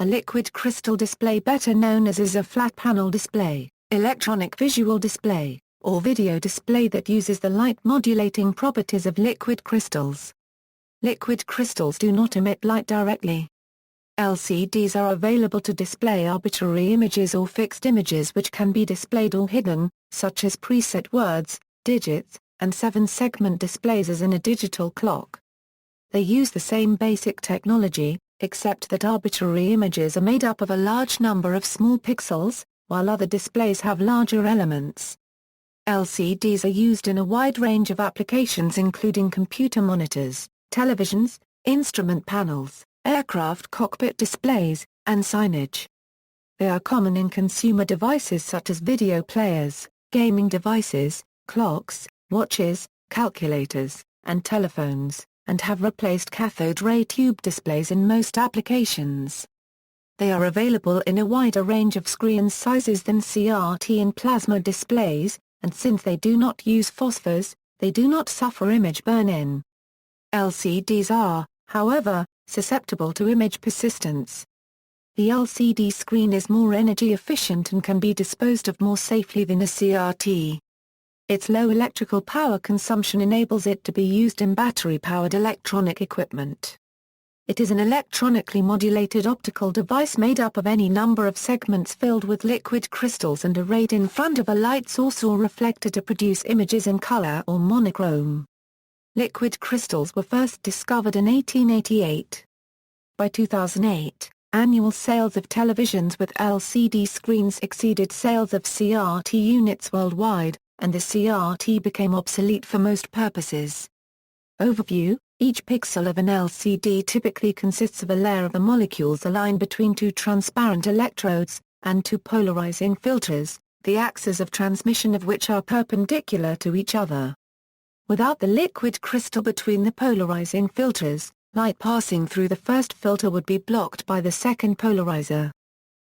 A liquid crystal display, better known as a flat panel display, electronic visual display, or video display that uses the light modulating properties of liquid crystals. Liquid crystals do not emit light directly. LCDs are available to display arbitrary images or fixed images which can be displayed or hidden, such as preset words, digits, and 7-segment displays as in a digital clock. They use the same basic technology, except that arbitrary images are made up of a large number of small pixels, while other displays have larger elements. LCDs are used in a wide range of applications including computer monitors, televisions, instrument panels, aircraft cockpit displays, and signage. They are common in consumer devices such as video players, gaming devices, clocks, watches, calculators, and telephones, and have replaced cathode ray tube displays in most applications. They are available in a wider range of screen sizes than CRT and plasma displays, and since they do not use phosphors, they do not suffer image burn-in. LCDs are, however, susceptible to image persistence. The LCD screen is more energy efficient and can be disposed of more safely than a CRT. Its low electrical power consumption enables it to be used in battery-powered electronic equipment. It is an electronically modulated optical device made up of any number of segments filled with liquid crystals and arrayed in front of a light source or reflector to produce images in color or monochrome. Liquid crystals were first discovered in 1888. By 2008, annual sales of televisions with LCD screens exceeded sales of CRT units worldwide, and the CRT became obsolete for most purposes. Overview: each pixel of an LCD typically consists of a layer of the molecules aligned between two transparent electrodes, and two polarizing filters, the axes of transmission of which are perpendicular to each other. Without the liquid crystal between the polarizing filters, light passing through the first filter would be blocked by the second polarizer.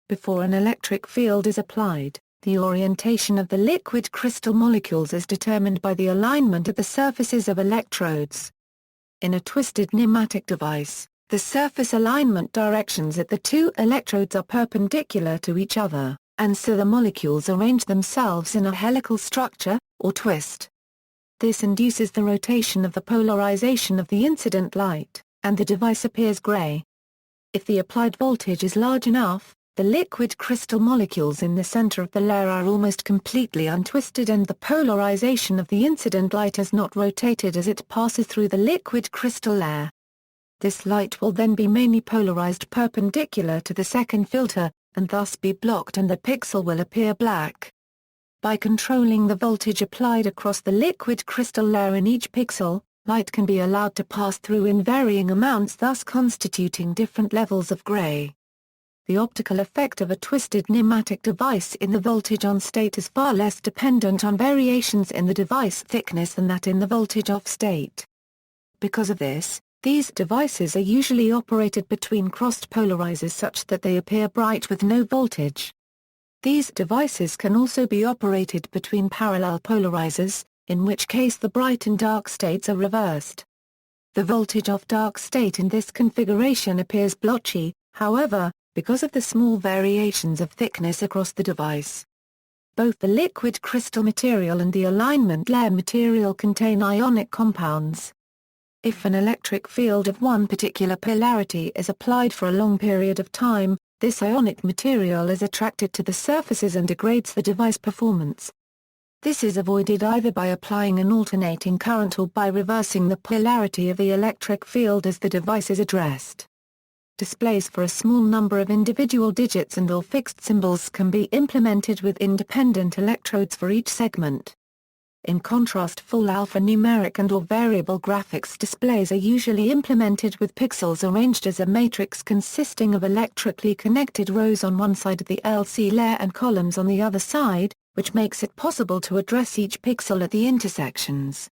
Before an electric field is applied, the orientation of the liquid crystal molecules is determined by the alignment of the surfaces of electrodes. In a twisted nematic device, the surface alignment directions at the two electrodes are perpendicular to each other, and so the molecules arrange themselves in a helical structure, or twist. This induces the rotation of the polarization of the incident light, and the device appears gray. If the applied voltage is large enough, the liquid crystal molecules in the center of the layer are almost completely untwisted and the polarization of the incident light is not rotated as it passes through the liquid crystal layer. This light will then be mainly polarized perpendicular to the second filter, and thus be blocked and the pixel will appear black. By controlling the voltage applied across the liquid crystal layer in each pixel, light can be allowed to pass through in varying amounts, thus constituting different levels of gray. The optical effect of a twisted nematic device in the voltage on state is far less dependent on variations in the device thickness than that in the voltage off state. Because of this, these devices are usually operated between crossed polarizers such that they appear bright with no voltage. These devices can also be operated between parallel polarizers, in which case the bright and dark states are reversed. The voltage off dark state in this configuration appears blotchy, however, because of the small variations of thickness across the device. Both the liquid crystal material and the alignment layer material contain ionic compounds. If an electric field of one particular polarity is applied for a long period of time, this ionic material is attracted to the surfaces and degrades the device performance. This is avoided either by applying an alternating current or by reversing the polarity of the electric field as the device is addressed. Displays for a small number of individual digits and/or fixed symbols can be implemented with independent electrodes for each segment. In contrast, full alphanumeric and/or variable graphics displays are usually implemented with pixels arranged as a matrix consisting of electrically connected rows on one side of the LC layer and columns on the other side, which makes it possible to address each pixel at the intersections.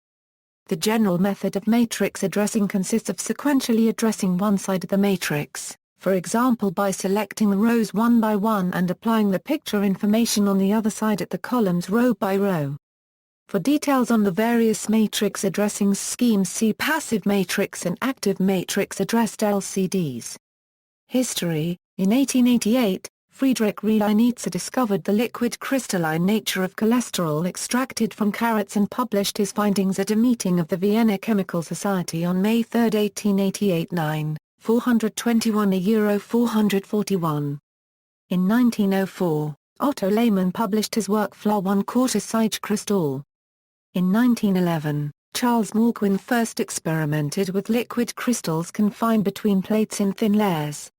The general method of matrix addressing consists of sequentially addressing one side of the matrix, for example by selecting the rows one by one and applying the picture information on the other side at the columns row by row. For details on the various matrix addressing schemes, see passive matrix and active matrix addressed LCDs. History: In 1888, Friedrich Reinitzer discovered the liquid crystalline nature of cholesterol extracted from carrots and published his findings at a meeting of the Vienna Chemical Society on May 3, 1888. 9, 421 Euro 441. In 1904, Otto Lehmann published his work Flar 1/4 Seigekristall. In 1911, Charles Morquin first experimented with liquid crystals confined between plates in thin layers.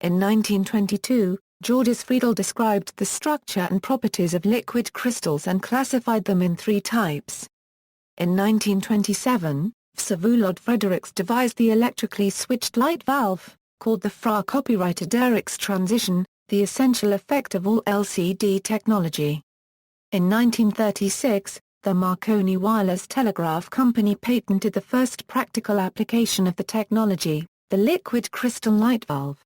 In 1922, Georges Friedel described the structure and properties of liquid crystals and classified them in three types. In 1927, Vsevolod Frederiks devised the electrically switched light valve, called the Fra copyrighted Derrick's transition, the essential effect of all LCD technology. In 1936, the Marconi Wireless Telegraph Company patented the first practical application of the technology, the liquid crystal light valve.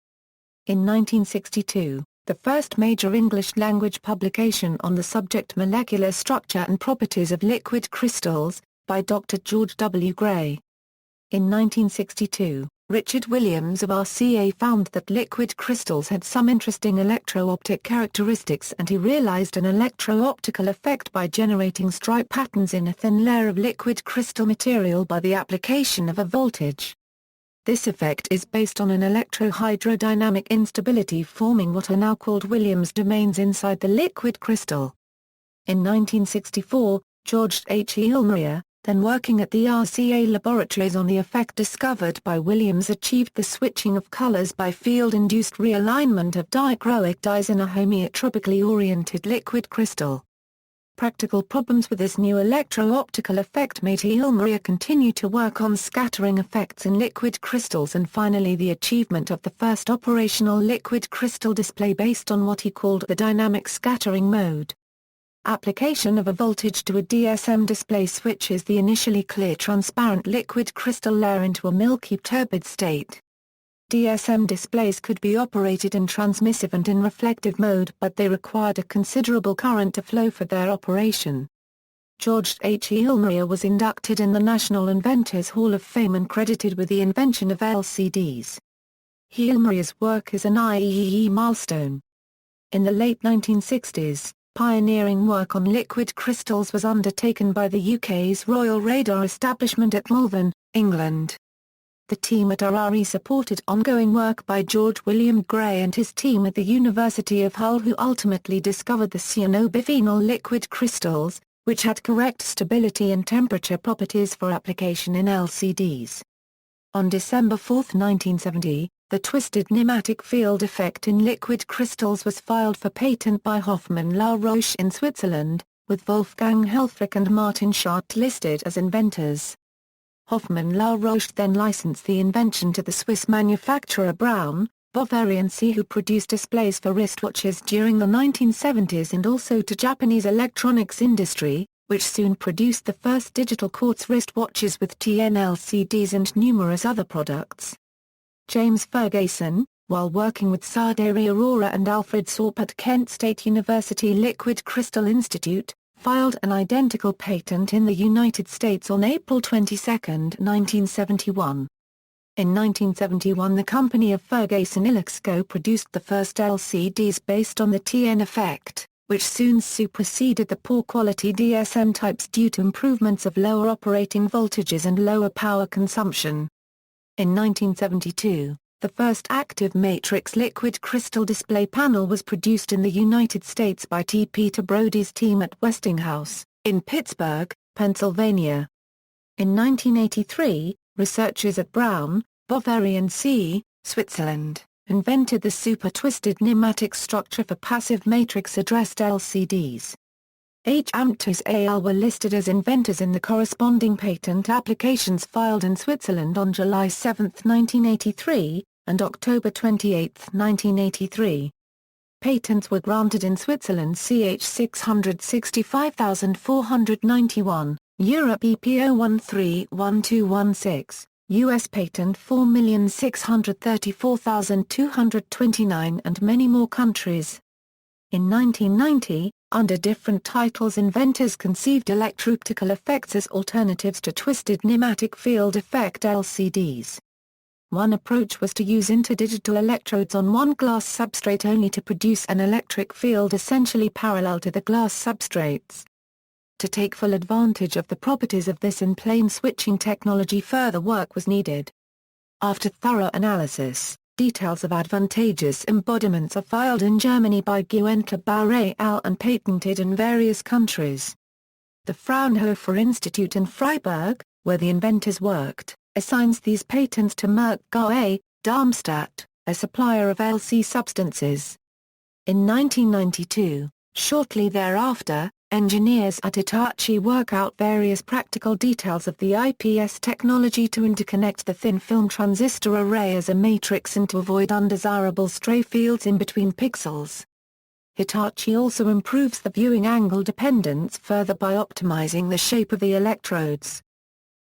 In 1962, the first major English-language publication on the subject Molecular Structure and Properties of Liquid Crystals, by Dr. George W. Gray. In 1962, Richard Williams of RCA found that liquid crystals had some interesting electro-optic characteristics and he realized an electro-optical effect by generating stripe patterns in a thin layer of liquid crystal material by the application of a voltage. This effect is based on an electrohydrodynamic instability forming what are now called Williams domains inside the liquid crystal. In 1964, George H. Eilmeyer, then working at the RCA laboratories on the effect discovered by Williams, achieved the switching of colors by field-induced realignment of dichroic dyes in a homeotropically oriented liquid crystal. Practical problems with this new electro-optical effect made Eilmeyer continue to work on scattering effects in liquid crystals and finally the achievement of the first operational liquid crystal display based on what he called the dynamic scattering mode. Application of a voltage to a DSM display switches the initially clear transparent liquid crystal layer into a milky turbid state. DSM displays could be operated in transmissive and in reflective mode but they required a considerable current to flow for their operation. George H. Eilmeyer was inducted in the National Inventors Hall of Fame and credited with the invention of LCDs. Eilmeyer's work is an IEEE milestone. In the late 1960s, pioneering work on liquid crystals was undertaken by the UK's Royal Radar establishment at Malvern, England. The team at RRE supported ongoing work by George William Gray and his team at the University of Hull who ultimately discovered the cyanobiphenol liquid crystals, which had correct stability and temperature properties for application in LCDs. On December 4, 1970, the twisted nematic field effect in liquid crystals was filed for patent by Hoffmann La Roche in Switzerland, with Wolfgang Helfrich and Martin Schardt listed as inventors. Hoffmann La Roche then licensed the invention to the Swiss manufacturer Braun, Bavarian C who produced displays for wristwatches during the 1970s and also to Japanese electronics industry, which soon produced the first digital quartz wristwatches with TN-LCDs and numerous other products. James Ferguson, while working with Saderi Aurora and Alfred Sorp at Kent State University Liquid Crystal Institute, filed an identical patent in the United States on April 22, 1971. In 1971 the company of Ferguson Ilexco produced the first LCDs based on the TN effect, which soon superseded the poor quality DSM types due to improvements of lower operating voltages and lower power consumption. In 1972, the first active matrix liquid crystal display panel was produced in the United States by T. Peter Brody's team at Westinghouse, in Pittsburgh, Pennsylvania. In 1983, researchers at Braun, Bavarian C, Switzerland, invented the super-twisted nematic structure for passive matrix-addressed LCDs. H. Amthus al. were listed as inventors in the corresponding patent applications filed in Switzerland on July 7, 1983, and October 28, 1983. Patents were granted in Switzerland CH 665,491, Europe EPO 131216, US Patent 4,634,229 and many more countries. In 1990, under different titles inventors conceived electro-optical effects as alternatives to twisted nematic field effect LCDs. One approach was to use interdigital electrodes on one glass substrate only to produce an electric field essentially parallel to the glass substrates. To take full advantage of the properties of this in-plane switching technology, further work was needed. After thorough analysis, details of advantageous embodiments are filed in Germany by Guenther-Bauer et al. And patented in various countries. The Fraunhofer Institute in Freiburg, where the inventors worked, assigns these patents to Merck KA, Darmstadt, a supplier of LC substances. In 1992, shortly thereafter, engineers at Hitachi work out various practical details of the IPS technology to interconnect the thin film transistor array as a matrix and to avoid undesirable stray fields in between pixels. Hitachi also improves the viewing angle dependence further by optimizing the shape of the electrodes.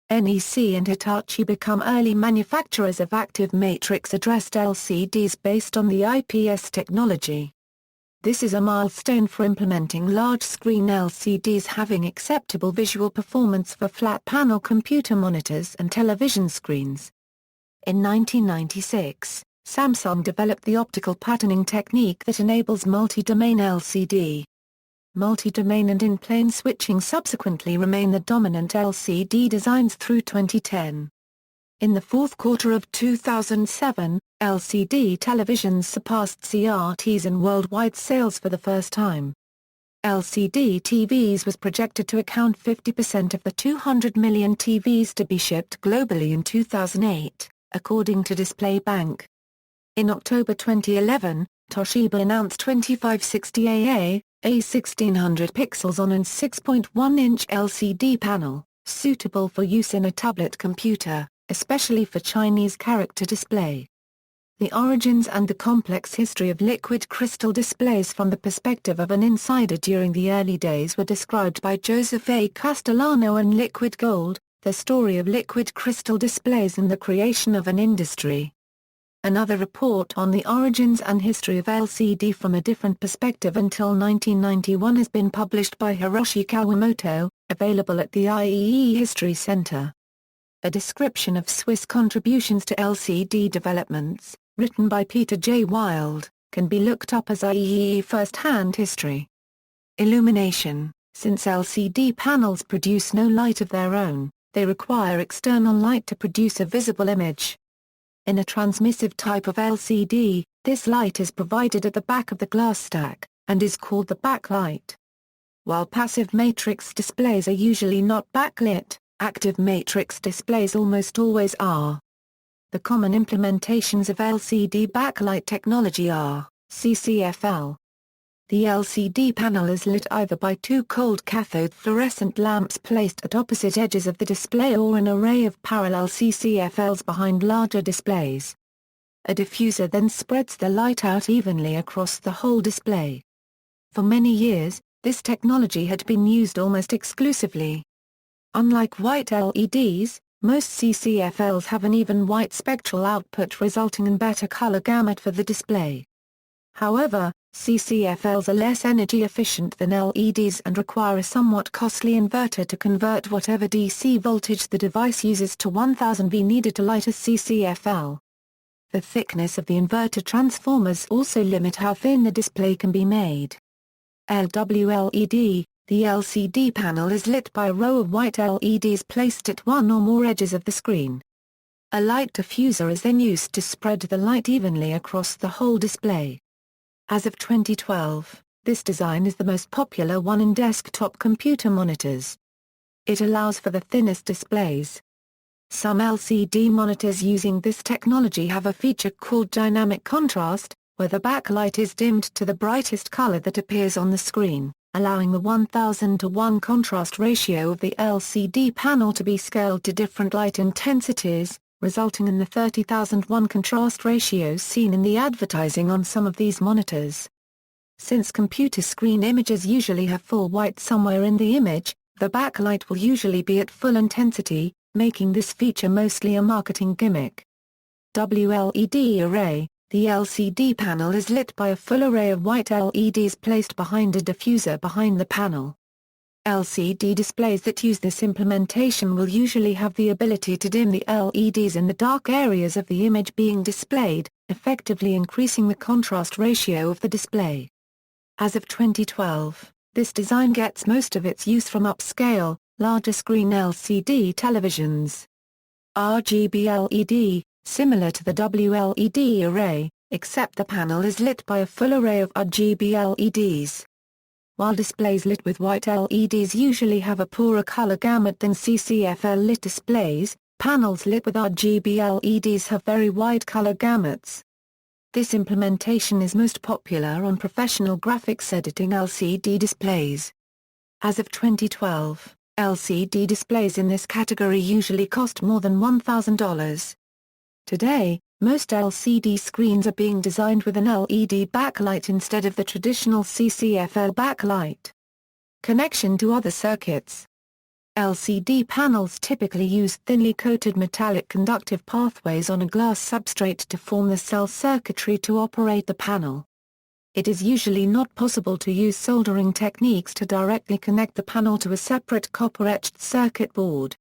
NEC and Hitachi become early manufacturers of active matrix-addressed LCDs based on the IPS technology. This is a milestone for implementing large-screen LCDs having acceptable visual performance for flat-panel computer monitors and television screens. In 1996, Samsung developed the optical patterning technique that enables multi-domain LCD. Multi-domain and in-plane switching subsequently remain the dominant LCD designs through 2010. In the fourth quarter of 2007, LCD televisions surpassed CRTs in worldwide sales for the first time. LCD TVs was projected to account 50% of the 200 million TVs to be shipped globally in 2008, according to Display Bank. In October 2011, Toshiba announced 2560AA, a 1600 pixels on and 6.1-inch LCD panel, suitable for use in a tablet computer, especially for Chinese character display. The origins and the complex history of liquid crystal displays from the perspective of an insider during the early days were described by Joseph A. Castellano in Liquid Gold, The Story of Liquid Crystal Displays and the Creation of an Industry. Another report on the origins and history of LCD from a different perspective until 1991 has been published by Hiroshi Kawamoto, available at the IEEE History Center. A description of Swiss contributions to LCD developments, written by Peter J. Wild, can be looked up as IEEE first-hand history. Illumination. Since LCD panels produce no light of their own, they require external light to produce a visible image. In a transmissive type of LCD, this light is provided at the back of the glass stack, and is called the backlight. While passive matrix displays are usually not backlit, active matrix displays almost always are. The common implementations of LCD backlight technology are CCFL. The LCD panel is lit either by two cold cathode fluorescent lamps placed at opposite edges of the display or an array of parallel CCFLs behind larger displays. A diffuser then spreads the light out evenly across the whole display. For many years, this technology had been used almost exclusively. Unlike white LEDs, most CCFLs have an even white spectral output resulting in better color gamut for the display. However, CCFLs are less energy efficient than LEDs and require a somewhat costly inverter to convert whatever DC voltage the device uses to 1000 V needed to light a CCFL. The thickness of the inverter transformers also limit how thin the display can be made. LWLED, the LCD panel is lit by a row of white LEDs placed at one or more edges of the screen. A light diffuser is then used to spread the light evenly across the whole display. As of 2012, this design is the most popular one in desktop computer monitors. It allows for the thinnest displays. Some LCD monitors using this technology have a feature called dynamic contrast, where the backlight is dimmed to the brightest color that appears on the screen, allowing the 1000:1 contrast ratio of the LCD panel to be scaled to different light intensities, resulting in the 30,001 contrast ratios seen in the advertising on some of these monitors. Since computer screen images usually have full white somewhere in the image, the backlight will usually be at full intensity, making this feature mostly a marketing gimmick. WLED array. The LCD panel is lit by a full array of white LEDs placed behind a diffuser behind the panel. LCD displays that use this implementation will usually have the ability to dim the LEDs in the dark areas of the image being displayed, effectively increasing the contrast ratio of the display. As of 2012, this design gets most of its use from upscale, larger screen LCD televisions. RGB LED, similar to the WLED array, except the panel is lit by a full array of RGB LEDs. While displays lit with white LEDs usually have a poorer color gamut than CCFL-lit displays, panels lit with RGB LEDs have very wide color gamuts. This implementation is most popular on professional graphics editing LCD displays. As of 2012, LCD displays in this category usually cost more than $1,000. Today, most LCD screens are being designed with an LED backlight instead of the traditional CCFL backlight. Connection to other circuits. LCD panels typically use thinly coated metallic conductive pathways on a glass substrate to form the cell circuitry to operate the panel. It is usually not possible to use soldering techniques to directly connect the panel to a separate copper-etched circuit board.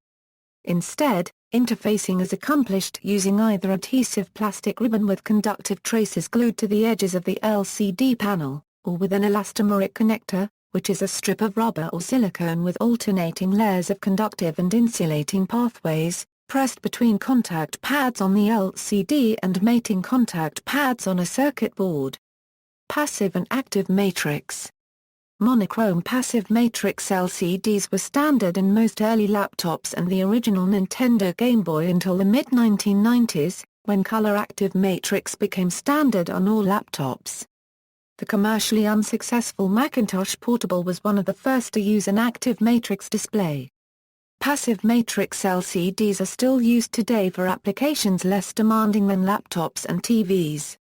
Instead, interfacing is accomplished using either adhesive plastic ribbon with conductive traces glued to the edges of the LCD panel, or with an elastomeric connector, which is a strip of rubber or silicone with alternating layers of conductive and insulating pathways, pressed between contact pads on the LCD and mating contact pads on a circuit board. Passive and active matrix. Monochrome passive matrix LCDs were standard in most early laptops and the original Nintendo Game Boy until the mid-1990s, when color active matrix became standard on all laptops. The commercially unsuccessful Macintosh Portable was one of the first to use an active matrix display. Passive matrix LCDs are still used today for applications less demanding than laptops and TVs.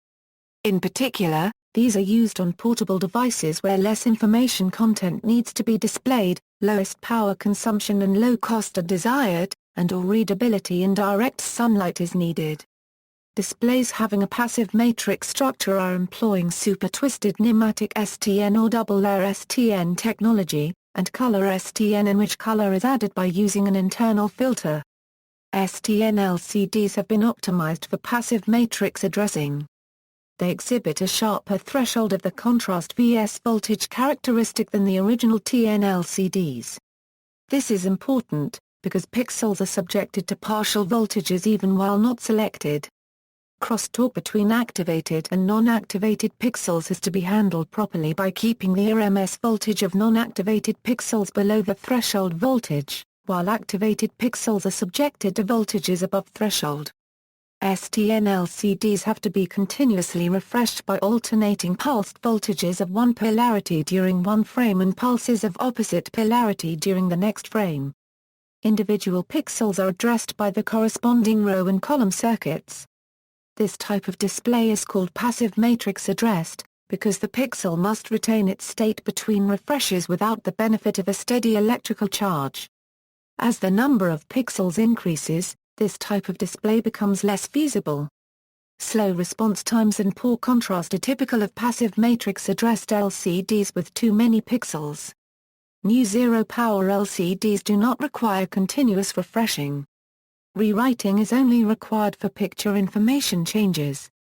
In particular, these are used on portable devices where less information content needs to be displayed, lowest power consumption and low cost are desired, and/or readability in direct sunlight is needed. Displays having a passive matrix structure are employing super-twisted nematic STN or double-layer STN technology, and color STN in which color is added by using an internal filter. STN LCDs have been optimized for passive matrix addressing. They exhibit a sharper threshold of the contrast vs voltage characteristic than the original TN LCDs. This is important, because pixels are subjected to partial voltages even while not selected. Crosstalk between activated and non-activated pixels is to be handled properly by keeping the RMS voltage of non-activated pixels below the threshold voltage, while activated pixels are subjected to voltages above threshold. STN LCDs have to be continuously refreshed by alternating pulsed voltages of one polarity during one frame and pulses of opposite polarity during the next frame. Individual pixels are addressed by the corresponding row and column circuits. This type of display is called passive matrix addressed, because the pixel must retain its state between refreshes without the benefit of a steady electrical charge. As the number of pixels increases, this type of display becomes less feasible. Slow response times and poor contrast are typical of passive matrix addressed LCDs with too many pixels. New zero-power LCDs do not require continuous refreshing. Rewriting is only required for picture information changes.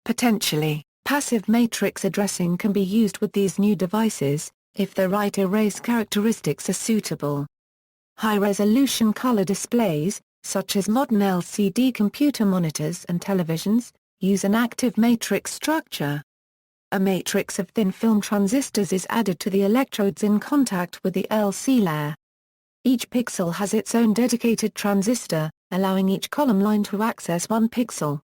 Potentially, passive matrix addressing can be used with these new devices, if the right erase characteristics are suitable. High-resolution color displays, such as modern LCD computer monitors and televisions, use an active matrix structure. A matrix of thin film transistors is added to the electrodes in contact with the LC layer. Each pixel has its own dedicated transistor, allowing each column line to access one pixel.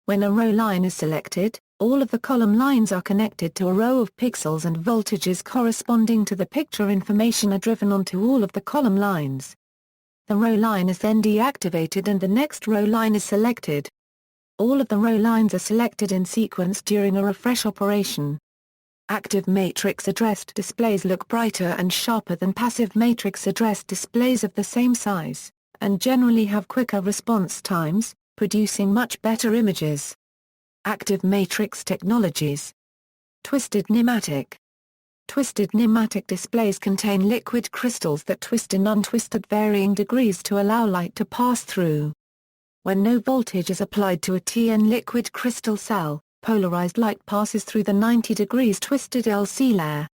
When a row line is selected, all of the column lines are connected to a row of pixels and voltages corresponding to the picture information are driven onto all of the column lines. The row line is then deactivated and the next row line is selected. All of the row lines are selected in sequence during a refresh operation. Active matrix addressed displays look brighter and sharper than passive matrix addressed displays of the same size, and generally have quicker response times, producing much better images. Active matrix technologies. Twisted nematic. Twisted nematic displays contain liquid crystals that twist and untwist at varying degrees to allow light to pass through. When no voltage is applied to a TN liquid crystal cell, polarized light passes through the 90 degrees twisted LC layer.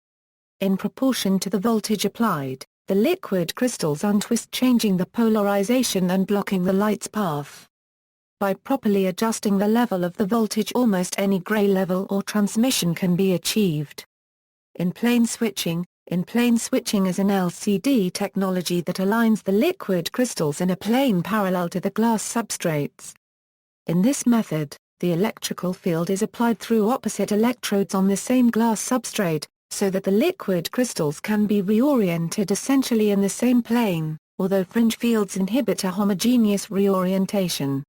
In proportion to the voltage applied, the liquid crystals untwist, changing the polarization and blocking the light's path. By properly adjusting the level of the voltage, almost any gray level or transmission can be achieved. In-plane switching is an LCD technology that aligns the liquid crystals in a plane parallel to the glass substrates. In this method, the electrical field is applied through opposite electrodes on the same glass substrate, so that the liquid crystals can be reoriented essentially in the same plane, although fringe fields inhibit a homogeneous reorientation.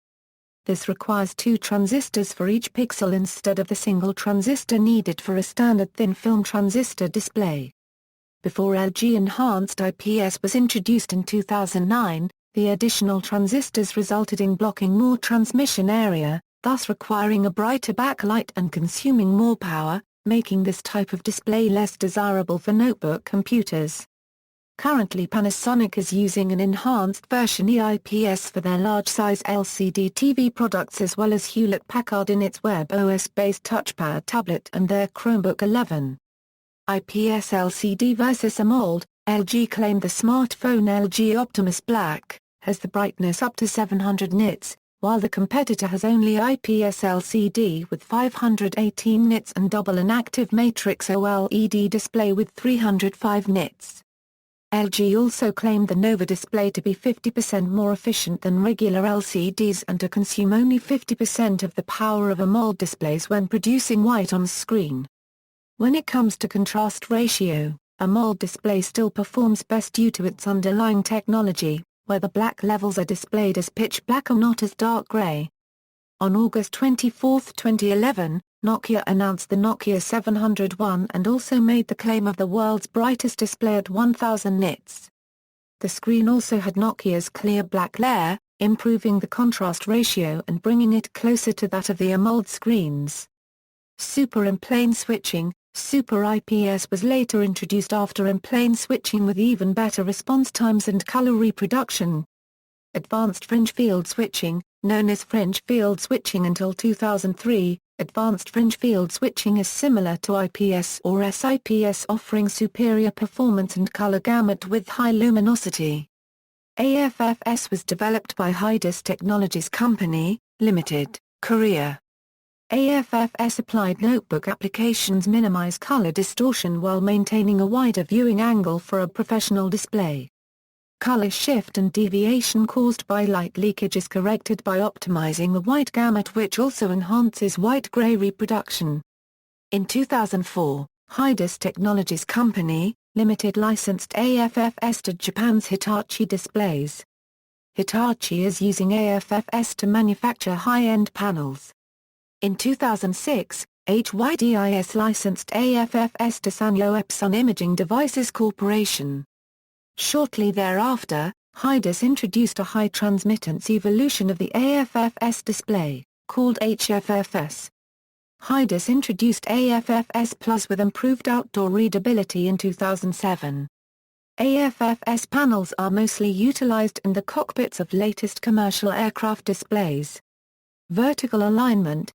This requires 2 transistors for each pixel instead of the single transistor needed for a standard thin-film transistor display. Before LG Enhanced IPS was introduced in 2009, the additional transistors resulted in blocking more transmission area, thus requiring a brighter backlight and consuming more power, making this type of display less desirable for notebook computers. Currently Panasonic is using an enhanced version EIPS for their large-size LCD TV products, as well as Hewlett-Packard in its WebOS-based touchpad tablet and their Chromebook 11. IPS LCD versus AMOLED. LG claimed the smartphone LG Optimus Black has the brightness up to 700 nits, while the competitor has only IPS LCD with 518 nits and double an active matrix OLED display with 305 nits. LG also claimed the Nova display to be 50% more efficient than regular LCDs and to consume only 50% of the power of AMOLED displays when producing white on screen. When it comes to contrast ratio, AMOLED display still performs best due to its underlying technology, where the black levels are displayed as pitch black or not as dark gray. On August 24, 2011, Nokia announced the Nokia 701 and also made the claim of the world's brightest display at 1000 nits. The screen also had Nokia's clear black layer, improving the contrast ratio and bringing it closer to that of the AMOLED screens. Super in-plane switching. Super IPS was later introduced after in-plane switching with even better response times and color reproduction. Advanced fringe field switching, known as fringe field switching until 2003, advanced fringe field switching is similar to IPS or SIPS, offering superior performance and color gamut with high luminosity. AFFS was developed by Hydus Technologies Company, Limited, Korea. AFFS applied notebook applications minimize color distortion while maintaining a wider viewing angle for a professional display. Color shift and deviation caused by light leakage is corrected by optimizing the white gamut, which also enhances white-gray reproduction. In 2004, Hydus Technologies Company, Limited licensed AFFS to Japan's Hitachi Displays. Hitachi is using AFFS to manufacture high-end panels. In 2006, HYDIS licensed AFFS to Sanyo Epson Imaging Devices Corporation. Shortly thereafter, Hydus introduced a high transmittance evolution of the AFFS display, called HFFS. Hydus introduced AFFS Plus with improved outdoor readability in 2007. AFFS panels are mostly utilized in the cockpits of latest commercial aircraft displays. Vertical alignment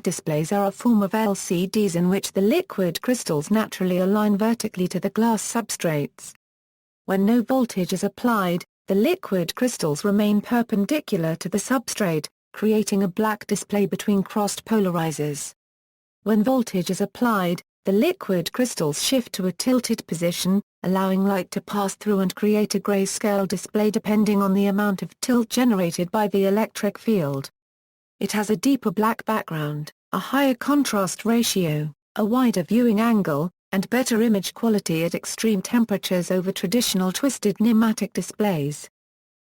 displays are a form of LCDs in which the liquid crystals naturally align vertically to the glass substrates. When no voltage is applied, the liquid crystals remain perpendicular to the substrate, creating a black display between crossed polarizers. When voltage is applied, the liquid crystals shift to a tilted position, allowing light to pass through and create a grayscale display depending on the amount of tilt generated by the electric field. It has a deeper black background, a higher contrast ratio, a wider viewing angle, and better image quality at extreme temperatures over traditional twisted nematic displays.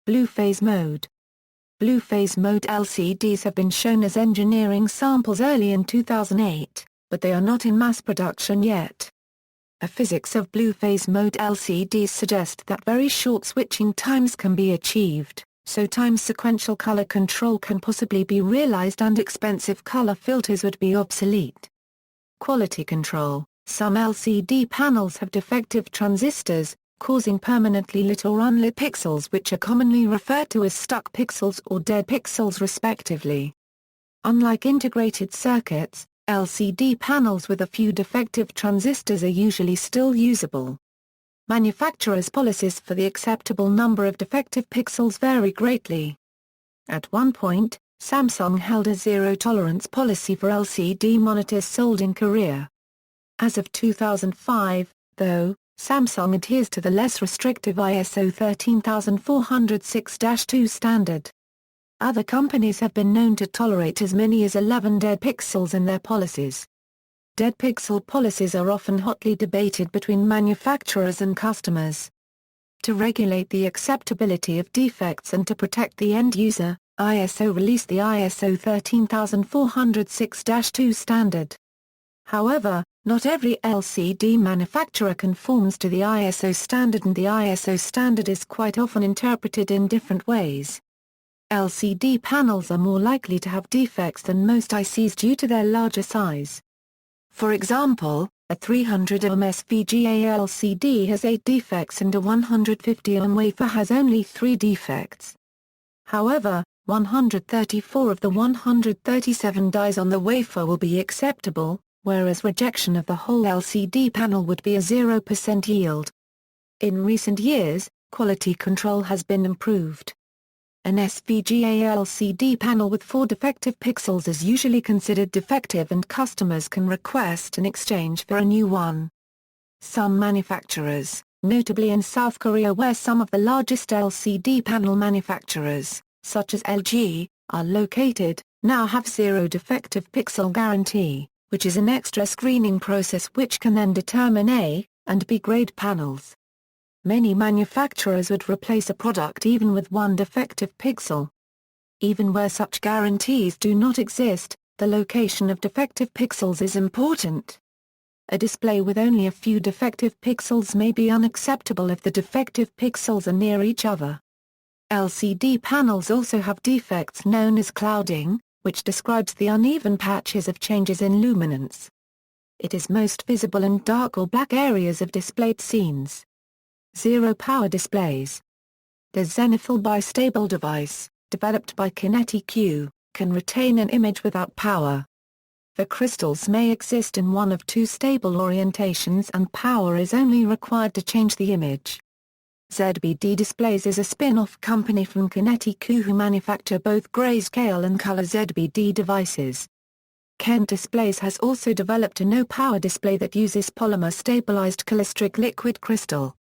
Blue phase mode. Blue phase mode LCDs have been shown as engineering samples early in 2008, but they are not in mass production yet. The physics of blue phase mode LCDs suggest that very short switching times can be achieved, so time sequential color control can possibly be realized and expensive color filters would be obsolete. Quality control. Some LCD panels have defective transistors, causing permanently lit or unlit pixels, which are commonly referred to as stuck pixels or dead pixels respectively. Unlike integrated circuits, LCD panels with a few defective transistors are usually still usable. Manufacturers' policies for the acceptable number of defective pixels vary greatly. At one point, Samsung held a zero-tolerance policy for LCD monitors sold in Korea. As of 2005, though, Samsung adheres to the less restrictive ISO 13406-2 standard. Other companies have been known to tolerate as many as 11 dead pixels in their policies. Dead pixel policies are often hotly debated between manufacturers and customers. To regulate the acceptability of defects and to protect the end user, ISO released the ISO 13406-2 standard. However, not every LCD manufacturer conforms to the ISO standard, and the ISO standard is quite often interpreted in different ways. LCD panels are more likely to have defects than most ICs due to their larger size. For example, a 300 ohm SVGA LCD has 8 defects and a 150 ohm wafer has only 3 defects. However, 134 of the 137 dies on the wafer will be acceptable, whereas rejection of the whole LCD panel would be a 0% yield. In recent years, quality control has been improved. An SVGA LCD panel with 4 defective pixels is usually considered defective and customers can request an exchange for a new one. Some manufacturers, notably in South Korea where some of the largest LCD panel manufacturers, such as LG, are located, now have zero defective pixel guarantee, which is an extra screening process which can then determine A and B grade panels. Many manufacturers would replace a product even with 1 defective pixel. Even where such guarantees do not exist, the location of defective pixels is important. A display with only a few defective pixels may be unacceptable if the defective pixels are near each other. LCD panels also have defects known as clouding, which describes the uneven patches of changes in luminance. It is most visible in dark or black areas of displayed scenes. Zero-power displays. The zenithal bistable device, developed by Kinetic-Q, can retain an image without power. The crystals may exist in one of 2 stable orientations and power is only required to change the image. ZBD Displays is a spin-off company from Kinetic-Q who manufacture both grayscale and color ZBD devices. Kent Displays has also developed a no-power display that uses polymer-stabilized callistric liquid crystal.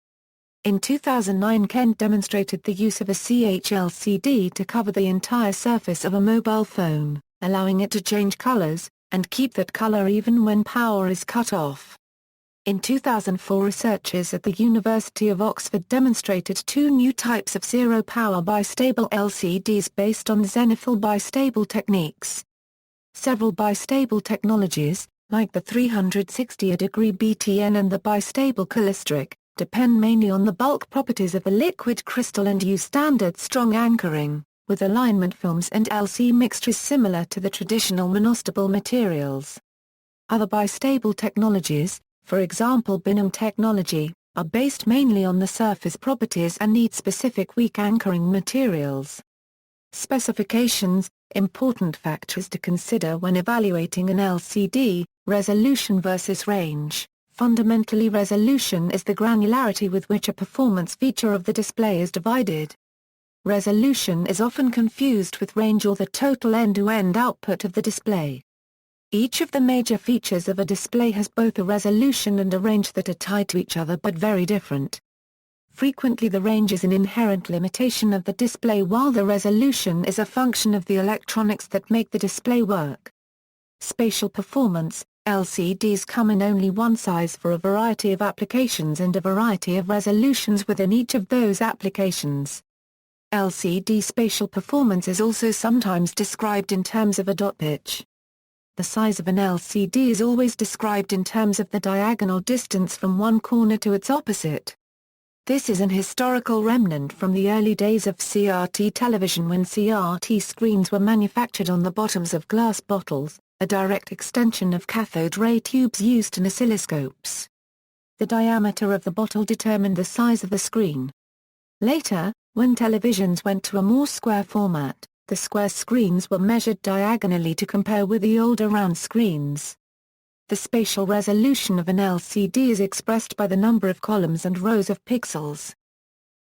In 2009, Kent demonstrated the use of a CHLCD to cover the entire surface of a mobile phone, allowing it to change colors, and keep that color even when power is cut off. In 2004, researchers at the University of Oxford demonstrated 2 new types of zero-power bistable LCDs based on zenithal bistable techniques. Several bistable technologies, like the 360° BTN and the bistable callistric, depend mainly on the bulk properties of the liquid crystal and use standard strong anchoring, with alignment films and LC mixtures similar to the traditional monostable materials. Other bistable technologies, for example binome technology, are based mainly on the surface properties and need specific weak anchoring materials. Specifications. Important factors to consider when evaluating an LCD: resolution versus range. Fundamentally, resolution is the granularity with which a performance feature of the display is divided. Resolution is often confused with range or the total end-to-end output of the display. Each of the major features of a display has both a resolution and a range that are tied to each other but very different. Frequently the range is an inherent limitation of the display while the resolution is a function of the electronics that make the display work. Spatial performance. LCDs come in only one size for a variety of applications and a variety of resolutions within each of those applications. LCD spatial performance is also sometimes described in terms of a dot pitch. The size of an LCD is always described in terms of the diagonal distance from one corner to its opposite. This is an historical remnant from the early days of CRT television when CRT screens were manufactured on the bottoms of glass bottles, a direct extension of cathode ray tubes used in oscilloscopes. The diameter of the bottle determined the size of the screen. Later, when televisions went to a more square format, the square screens were measured diagonally to compare with the older round screens. The spatial resolution of an LCD is expressed by the number of columns and rows of pixels.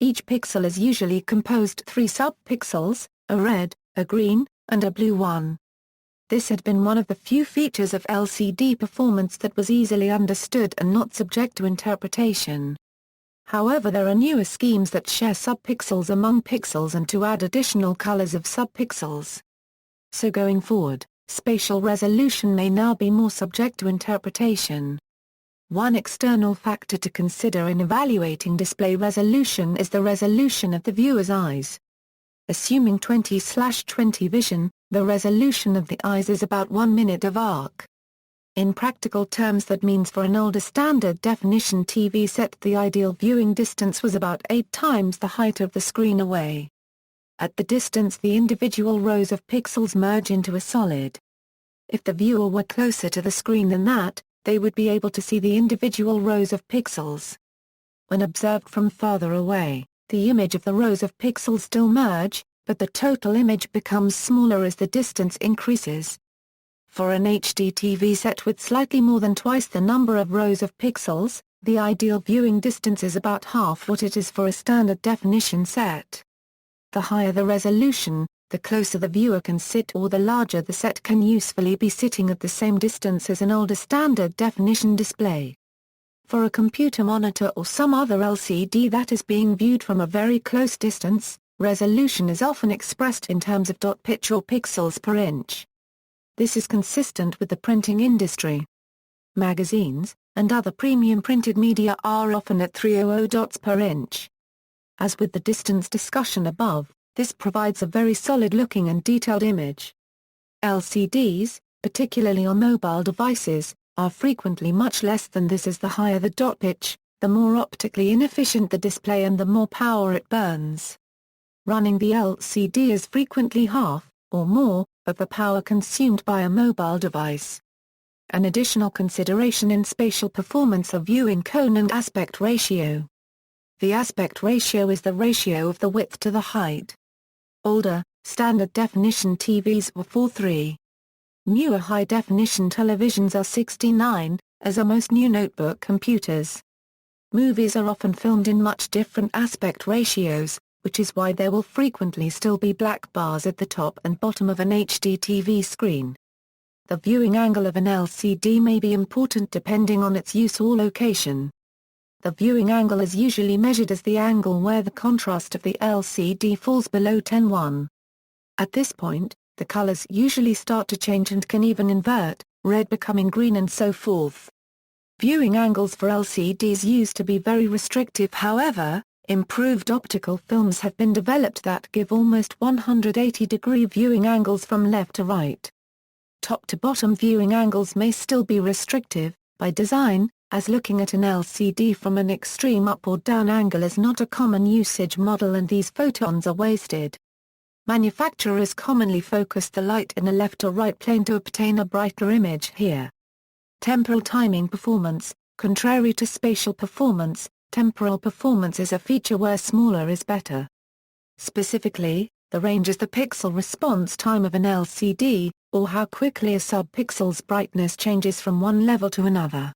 Each pixel is usually composed 3 sub-pixels, a red, a green, and a blue one. This had been one of the few features of LCD performance that was easily understood and not subject to interpretation. However, there are newer schemes that share subpixels among pixels and to add additional colors of subpixels. So going forward, spatial resolution may now be more subject to interpretation. One external factor to consider in evaluating display resolution is the resolution of the viewer's eyes. Assuming 20/20 vision, the resolution of the eyes is about 1 minute of arc. In practical terms, that means for an older standard definition TV set the ideal viewing distance was about 8 times the height of the screen away. At the distance, the individual rows of pixels merge into a solid. If the viewer were closer to the screen than that, they would be able to see the individual rows of pixels. When observed from farther away, the image of the rows of pixels still merge, but the total image becomes smaller as the distance increases. For an HD TV set with slightly more than twice the number of rows of pixels, the ideal viewing distance is about half what it is for a standard definition set. The higher the resolution, the closer the viewer can sit, or the larger the set can usefully be sitting at the same distance as an older standard definition display. For a computer monitor or some other LCD that is being viewed from a very close distance, resolution is often expressed in terms of dot pitch or pixels per inch. This is consistent with the printing industry. Magazines, and other premium printed media are often at 300 dots per inch. As with the distance discussion above, this provides a very solid-looking and detailed image. LCDs, particularly on mobile devices, are frequently much less than this, as the higher the dot pitch, the more optically inefficient the display and the more power it burns. Running the LCD is frequently half, or more, of the power consumed by a mobile device. An additional consideration in spatial performance are viewing cone and aspect ratio. The aspect ratio is the ratio of the width to the height. Older, standard definition TVs were 4:3. Newer high-definition televisions are 6:9, as are most new notebook computers. Movies are often filmed in much different aspect ratios, which is why there will frequently still be black bars at the top and bottom of an HD TV screen. The viewing angle of an LCD may be important depending on its use or location. The viewing angle is usually measured as the angle where the contrast of the LCD falls below 10:1. At this point, the colors usually start to change and can even invert, red becoming green and so forth. Viewing angles for LCDs used to be very restrictive. However, improved optical films have been developed that give almost 180-degree viewing angles from left to right. Top-to-bottom viewing angles may still be restrictive, by design, as looking at an LCD from an extreme up or down angle is not a common usage model and these photons are wasted. Manufacturers commonly focus the light in a left or right plane to obtain a brighter image here. Temporal timing performance. Contrary to spatial performance, temporal performance is a feature where smaller is better. Specifically, the range is the pixel response time of an LCD, or how quickly a sub-pixel's brightness changes from one level to another.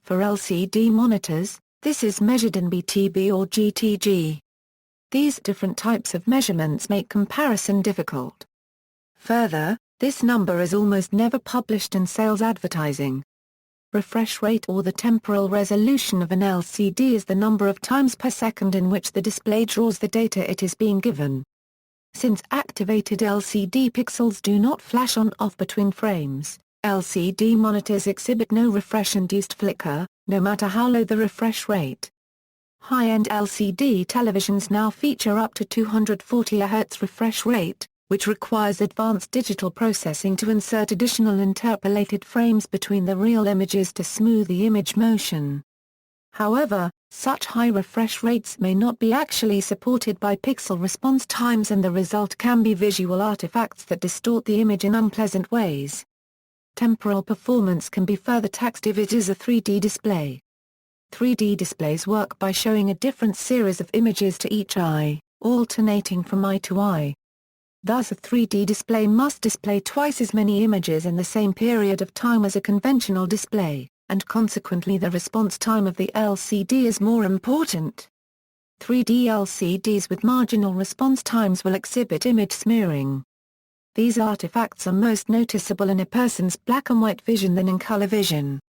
For LCD monitors, this is measured in BTB or GTG. These different types of measurements make comparison difficult. Further, this number is almost never published in sales advertising. Refresh rate, or the temporal resolution of an LCD, is the number of times per second in which the display draws the data it is being given. Since activated LCD pixels do not flash on/off between frames, LCD monitors exhibit no refresh-induced flicker, no matter how low the refresh rate. High-end LCD televisions now feature up to 240 Hz refresh rate, which requires advanced digital processing to insert additional interpolated frames between the real images to smooth the image motion. However, such high refresh rates may not be actually supported by pixel response times, and the result can be visual artifacts that distort the image in unpleasant ways. Temporal performance can be further taxed if it is a 3D display. 3D displays work by showing a different series of images to each eye, alternating from eye to eye. Thus a 3D display must display twice as many images in the same period of time as a conventional display, and consequently the response time of the LCD is more important. 3D LCDs with marginal response times will exhibit image smearing. These artifacts are most noticeable in a person's black and white vision than in color vision.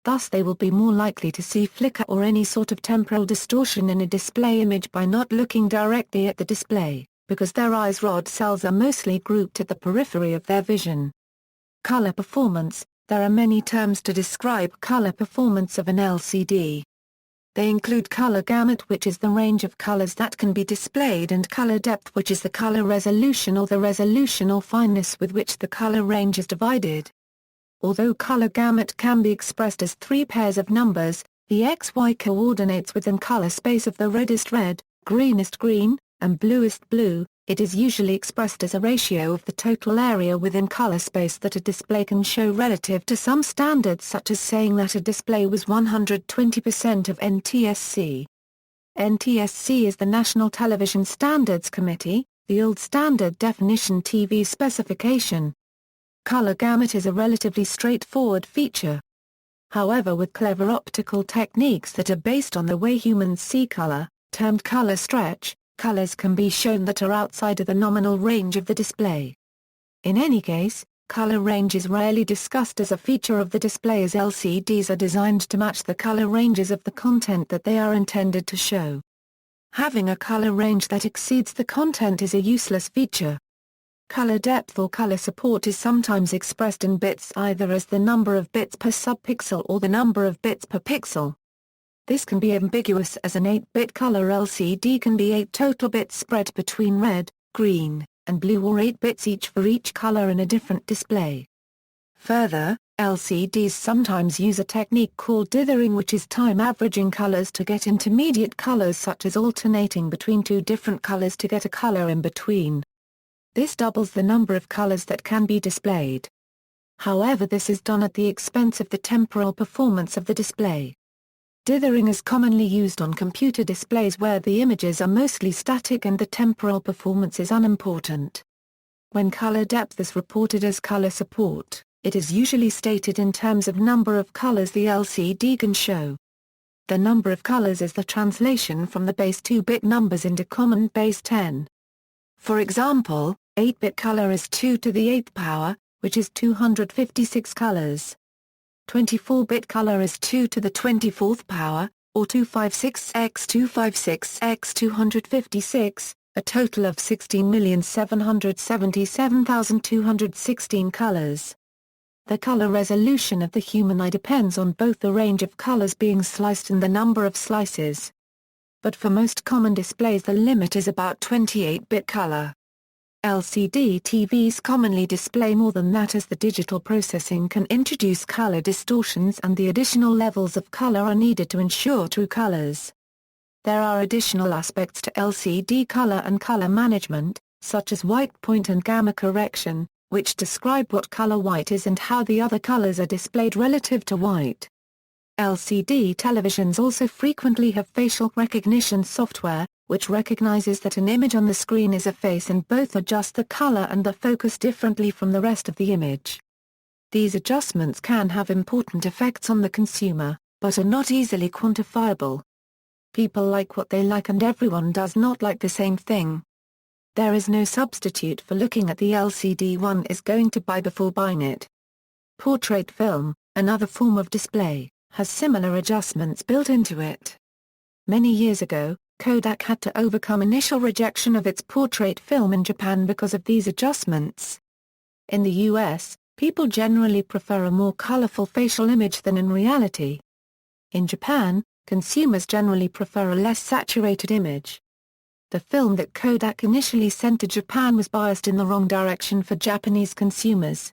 Thus they will be more likely to see flicker or any sort of temporal distortion in a display image by not looking directly at the display, because their eyes' rod cells are mostly grouped at the periphery of their vision. Color performance. There are many terms to describe color performance of an LCD. They include color gamut, which is the range of colors that can be displayed, and color depth, which is the color resolution or the resolution or fineness with which the color range is divided. Although color gamut can be expressed as three pairs of numbers, the XY coordinates within color space of the reddest red, greenest green, and bluest blue, it is usually expressed as a ratio of the total area within color space that a display can show relative to some standards, such as saying that a display was 120% of NTSC. NTSC is the National Television Standards Committee, the old standard definition TV specification. Color gamut is a relatively straightforward feature. However, with clever optical techniques that are based on the way humans see color, termed color stretch, colors can be shown that are outside of the nominal range of the display. In any case, color range is rarely discussed as a feature of the display, as LCDs are designed to match the color ranges of the content that they are intended to show. Having a color range that exceeds the content is a useless feature. Color depth or color support is sometimes expressed in bits, either as the number of bits per subpixel or the number of bits per pixel. This can be ambiguous, as an 8-bit color LCD can be 8 total bits spread between red, green, and blue, or 8 bits each for each color in a different display. Further, LCDs sometimes use a technique called dithering, which is time averaging colors to get intermediate colors, such as alternating between two different colors to get a color in between. This doubles the number of colors that can be displayed. However, this is done at the expense of the temporal performance of the display. Dithering is commonly used on computer displays where the images are mostly static and the temporal performance is unimportant. When color depth is reported as color support, it is usually stated in terms of number of colors the LCD can show. The number of colors is the translation from the base 2-bit numbers into common base 10. For example, 8-bit color is 2 to the 8th power, which is 256 colors. 24-bit color is 2 to the 24th power, or 256x256x256, a total of 16,777,216 colors. The color resolution of the human eye depends on both the range of colors being sliced and the number of slices. But for most common displays the limit is about 28-bit color. LCD TVs commonly display more than that, as the digital processing can introduce color distortions and the additional levels of color are needed to ensure true colors. There are additional aspects to LCD color and color management, such as white point and gamma correction, which describe what color white is and how the other colors are displayed relative to white. LCD televisions also frequently have facial recognition software, which recognizes that an image on the screen is a face and both adjust the color and the focus differently from the rest of the image. These adjustments can have important effects on the consumer, but are not easily quantifiable. People like what they like and everyone does not like the same thing. There is no substitute for looking at the LCD one is going to buy before buying it. Portrait film, another form of display, has similar adjustments built into it. Many years ago, Kodak had to overcome initial rejection of its portrait film in Japan because of these adjustments. In the US, people generally prefer a more colorful facial image than in reality. In Japan, consumers generally prefer a less saturated image. The film that Kodak initially sent to Japan was biased in the wrong direction for Japanese consumers.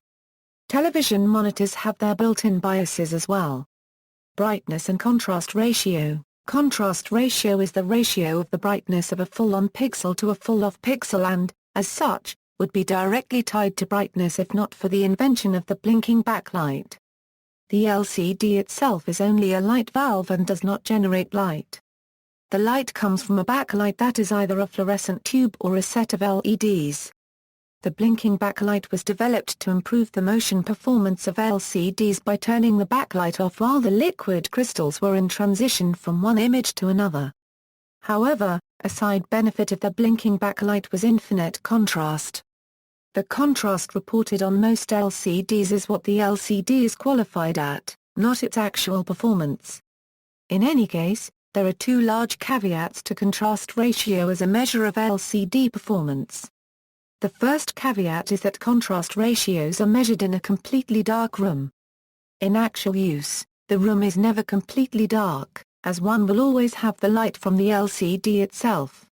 Television monitors have their built-in biases as well. Brightness and contrast ratio. Contrast ratio is the ratio of the brightness of a full-on pixel to a full-off pixel and, as such, would be directly tied to brightness if not for the invention of the blinking backlight. The LCD itself is only a light valve and does not generate light. The light comes from a backlight that is either a fluorescent tube or a set of LEDs. The blinking backlight was developed to improve the motion performance of LCDs by turning the backlight off while the liquid crystals were in transition from one image to another. However, a side benefit of the blinking backlight was infinite contrast. The contrast reported on most LCDs is what the LCD is qualified at, not its actual performance. In any case, there are two large caveats to contrast ratio as a measure of LCD performance. The first caveat is that contrast ratios are measured in a completely dark room. In actual use, the room is never completely dark, as one will always have the light from the LCD itself.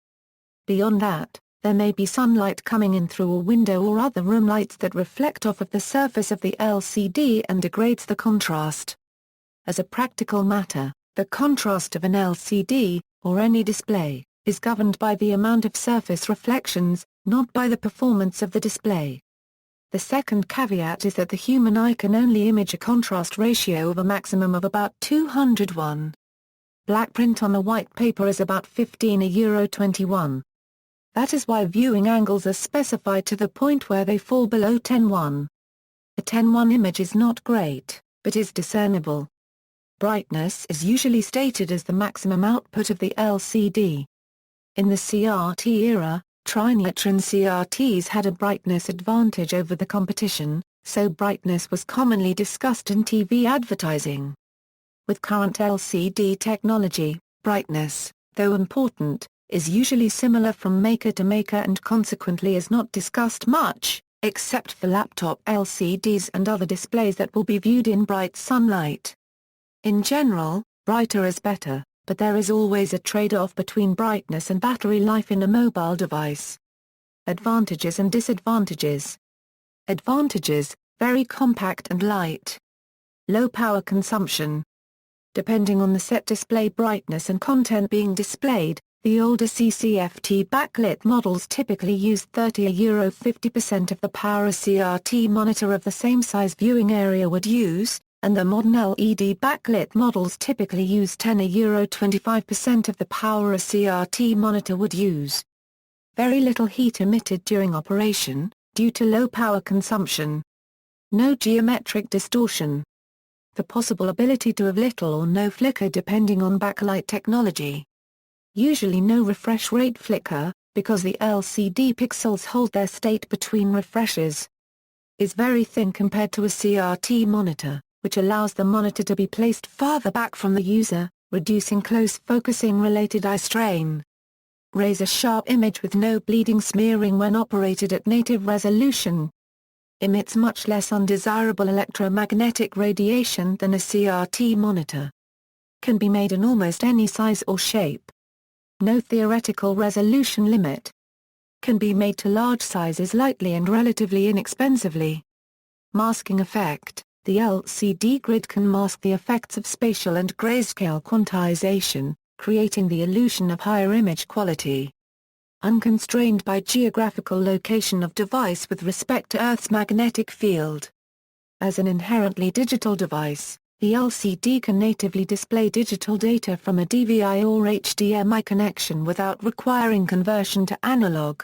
Beyond that, there may be sunlight coming in through a window or other room lights that reflect off of the surface of the LCD and degrades the contrast. As a practical matter, the contrast of an LCD, or any display, is governed by the amount of surface reflections, not by the performance of the display. The second caveat is that the human eye can only image a contrast ratio of a maximum of about 201. Black print on a white paper is about 15:21. That is why viewing angles are specified to the point where they fall below 10:1. A 10:1 image is not great, but is discernible. Brightness is usually stated as the maximum output of the LCD. In the CRT era, trinitron CRTs had a brightness advantage over the competition, so brightness was commonly discussed in TV advertising. With current LCD technology, brightness, though important, is usually similar from maker to maker and consequently is not discussed much, except for laptop LCDs and other displays that will be viewed in bright sunlight. In general, brighter is better, but there is always a trade-off between brightness and battery life in a mobile device. Advantages and disadvantages. Advantages: very compact and light. Low power consumption. Depending on the set display brightness and content being displayed, the older CCFT backlit models typically used 30–50% of the power a CRT monitor of the same size viewing area would use, and the modern LED backlit models typically use 10–25% of the power a CRT monitor would use. Very little heat emitted during operation, due to low power consumption. No geometric distortion. The possible ability to have little or no flicker depending on backlight technology. Usually no refresh rate flicker, because the LCD pixels hold their state between refreshes. Is very thin compared to a CRT monitor, which allows the monitor to be placed farther back from the user, reducing close focusing related eye strain. Razor-sharp image with no bleeding smearing when operated at native resolution. Emits much less undesirable electromagnetic radiation than a CRT monitor. Can be made in almost any size or shape. No theoretical resolution limit. Can be made to large sizes lightly and relatively inexpensively. Masking effect. The LCD grid can mask the effects of spatial and grayscale quantization, creating the illusion of higher image quality. Unconstrained by geographical location of device with respect to Earth's magnetic field. As an inherently digital device, the LCD can natively display digital data from a DVI or HDMI connection without requiring conversion to analog.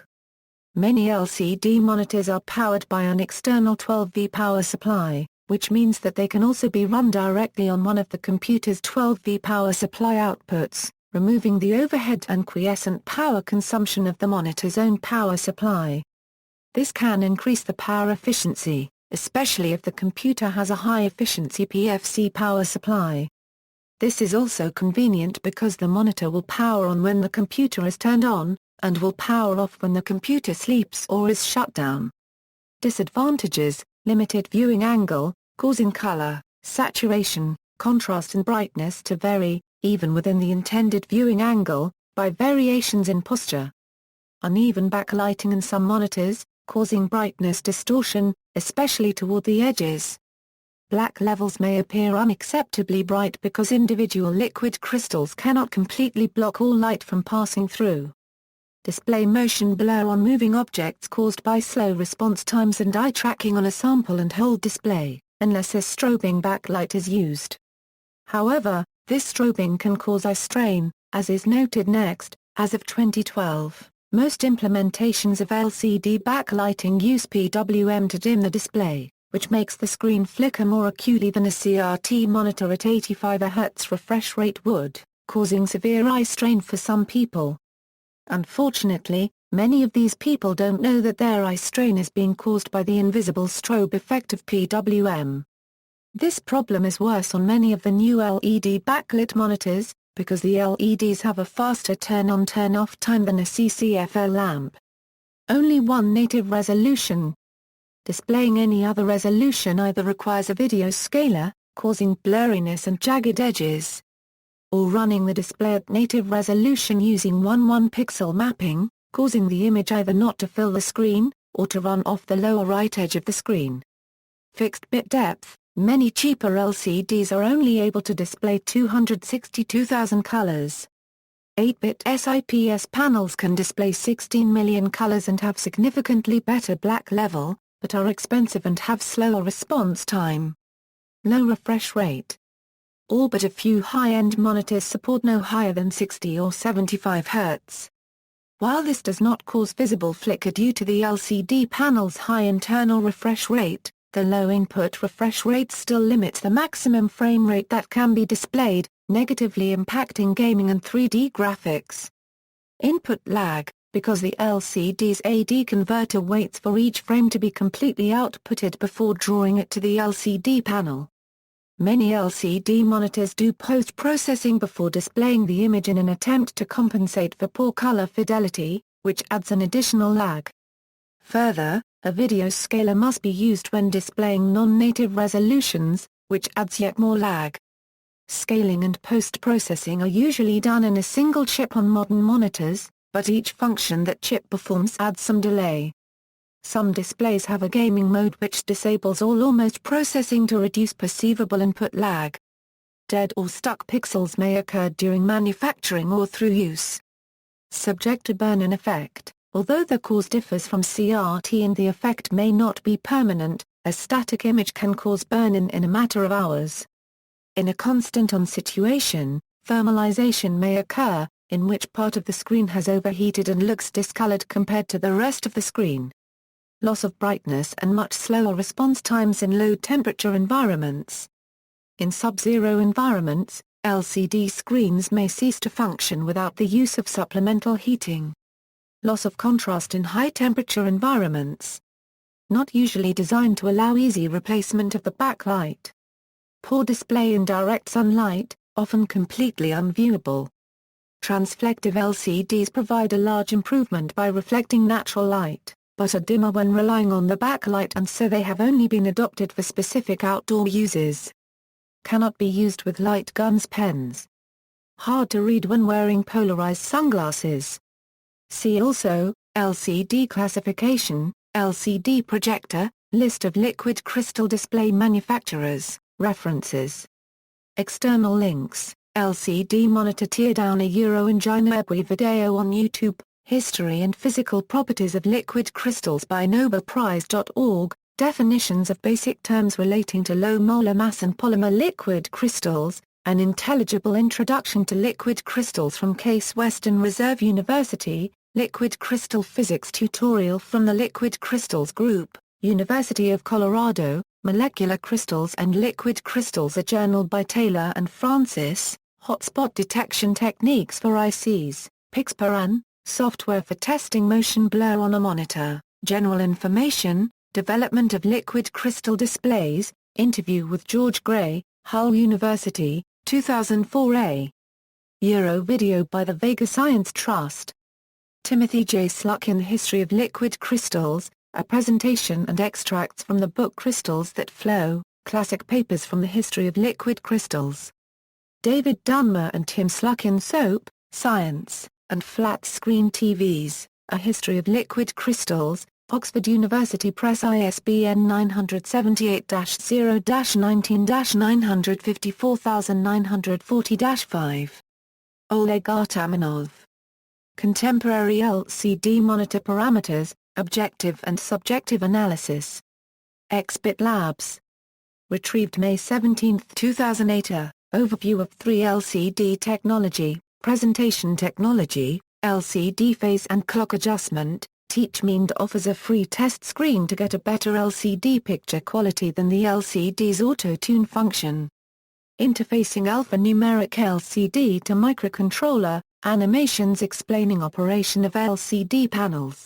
Many LCD monitors are powered by an external 12V power supply, which means that they can also be run directly on one of the computer's 12V power supply outputs, removing the overhead and quiescent power consumption of the monitor's own power supply. This can increase the power efficiency, especially if the computer has a high-efficiency PFC power supply. This is also convenient because the monitor will power on when the computer is turned on, and will power off when the computer sleeps or is shut down. Disadvantages: limited viewing angle, causing color, saturation, contrast and brightness to vary, even within the intended viewing angle, by variations in posture. Uneven backlighting in some monitors, causing brightness distortion, especially toward the edges. Black levels may appear unacceptably bright because individual liquid crystals cannot completely block all light from passing through. Display motion blur on moving objects caused by slow response times and eye tracking on a sample and hold display, unless a strobing backlight is used. However, this strobing can cause eye strain, as is noted next. As of 2012, most implementations of LCD backlighting use PWM to dim the display, which makes the screen flicker more acutely than a CRT monitor at 85 Hz refresh rate would, causing severe eye strain for some people. Unfortunately, many of these people don't know that their eye strain is being caused by the invisible strobe effect of PWM. This problem is worse on many of the new LED backlit monitors, because the LEDs have a faster turn-on turn-off time than a CCFL lamp. Only one native resolution. Displaying any other resolution either requires a video scaler, causing blurriness and jagged edges, or running the display at native resolution using 1:1 pixel mapping, causing the image either not to fill the screen, or to run off the lower right edge of the screen. Fixed bit depth. Many cheaper LCDs are only able to display 262,000 colors. 8-bit SIPS panels can display 16 million colors and have significantly better black level, but are expensive and have slower response time. Low refresh rate. All but a few high-end monitors support no higher than 60 or 75 Hz. While this does not cause visible flicker due to the LCD panel's high internal refresh rate, the low input refresh rate still limits the maximum frame rate that can be displayed, negatively impacting gaming and 3D graphics. Input lag. Because the LCD's AD converter waits for each frame to be completely outputted before drawing it to the LCD panel. Many LCD monitors do post-processing before displaying the image in an attempt to compensate for poor color fidelity, which adds an additional lag. Further, a video scaler must be used when displaying non-native resolutions, which adds yet more lag. Scaling and post-processing are usually done in a single chip on modern monitors, but each function that chip performs adds some delay. Some displays have a gaming mode which disables all almost processing to reduce perceivable input lag. Dead or stuck pixels may occur during manufacturing or through use. Subject to burn-in effect. Although the cause differs from CRT and the effect may not be permanent, a static image can cause burn-in in a matter of hours. In a constant-on situation, thermalization may occur, in which part of the screen has overheated and looks discolored compared to the rest of the screen. Loss of brightness and much slower response times in low-temperature environments. In sub-zero environments, LCD screens may cease to function without the use of supplemental heating. Loss of contrast in high-temperature environments. Not usually designed to allow easy replacement of the backlight. Poor display in direct sunlight, often completely unviewable. Transflective LCDs provide a large improvement by reflecting natural light, but are dimmer when relying on the backlight, and so they have only been adopted for specific outdoor uses. Cannot be used with light guns pens. Hard to read when wearing polarized sunglasses. See also, LCD classification, LCD projector, list of liquid crystal display manufacturers, references. External links. LCD monitor teardown Ingenieur video on YouTube, History and Physical Properties of Liquid Crystals by NobelPrize.org, Definitions of Basic Terms Relating to Low Molar Mass and Polymer Liquid Crystals, An Intelligible Introduction to Liquid Crystals from Case Western Reserve University, Liquid Crystal Physics Tutorial from the Liquid Crystals Group, University of Colorado, Molecular Crystals and Liquid Crystals, a journal by Taylor and Francis. Hotspot detection techniques for ICs, Pixparan, software for testing motion blur on a monitor, general information, development of liquid crystal displays, interview with George Gray, Hull University, 2004a. Euro video by the Vega Science Trust. Timothy J. Sluckin, History of Liquid Crystals, a presentation and extracts from the book Crystals That Flow, Classic Papers from the History of Liquid Crystals. David Dunmer and Tim Sluckin, Soap, Science, and Flat Screen TVs, A History of Liquid Crystals, Oxford University Press, ISBN 978-0-19-954940-5. Oleg Artamanov. Contemporary LCD monitor parameters, objective and subjective analysis. XBit Labs. Retrieved May 17, 2008. Overview of 3 LCD technology, presentation technology, LCD phase and clock adjustment. TeachMeet offers a free test screen to get a better LCD picture quality than the LCD's auto-tune function. Interfacing alphanumeric LCD to microcontroller, animations explaining operation of LCD panels.